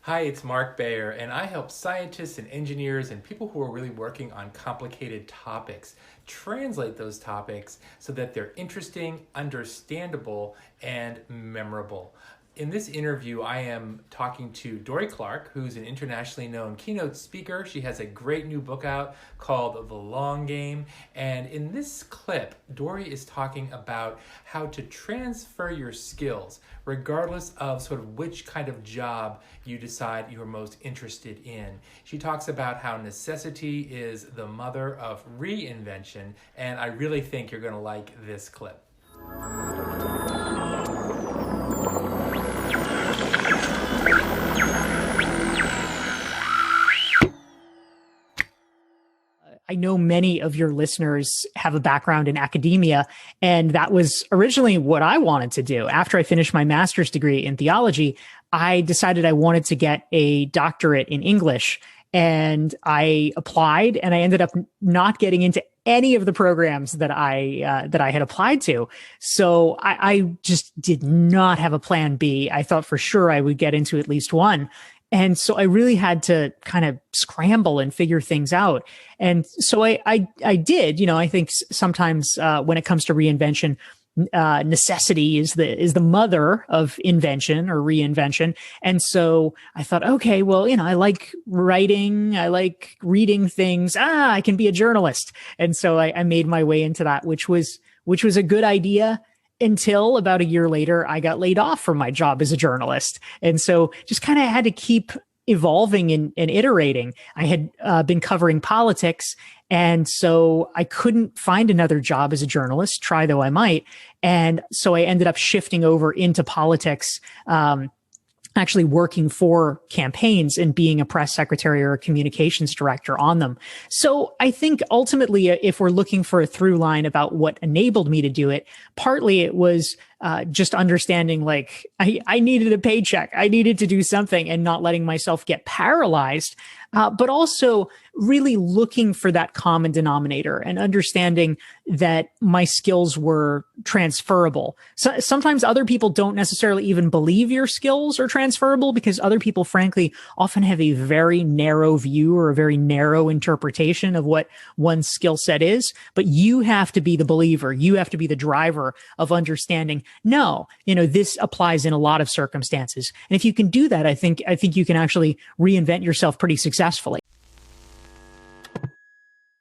Hi, it's Mark Bayer, and I help scientists and engineers and people who are really working on complicated topics translate those topics so that they're interesting, understandable, and memorable. In this interview, I am talking to Dorie Clark, who's an internationally known keynote speaker. She has a great new book out called The Long Game. And in this clip, Dorie is talking about how to transfer your skills, regardless of sort of which kind of job you decide you're most interested in. She talks about how necessity is the mother of reinvention, and I really think you're going to like this clip. I know many of your listeners have a background in academia, and that was originally what I wanted to do. After I finished my master's degree in theology, I decided I wanted to get a doctorate in English, and I applied, and I ended up not getting into any of the programs that I had applied to. So I just did not have a plan B. I thought for sure I would get into at least one. And so I really had to kind of scramble and figure things out. And so I did. I think sometimes when it comes to reinvention, necessity is the mother of invention or reinvention. And so I thought, okay, well, I like writing, I like reading things. I can be a journalist. And so I made my way into that, which was a good idea. Until about a year later, I got laid off from my job as a journalist. And so just kind of had to keep evolving and iterating. I had been covering politics. And so I couldn't find another job as a journalist, try though I might. And so I ended up shifting over into politics, actually working for campaigns and being a press secretary or a communications director on them. So I think ultimately, if we're looking for a through line about what enabled me to do it, partly it was just understanding like I needed a paycheck. I needed to do something and not letting myself get paralyzed, but also really looking for that common denominator and understanding that my skills were transferable. So sometimes other people don't necessarily even believe your skills are transferable because other people, frankly, often have a very narrow view or a very narrow interpretation of what one's skill set is. But you have to be the believer. You have to be the driver of understanding, no, this applies in a lot of circumstances. And if you can do that, I think you can actually reinvent yourself pretty successfully.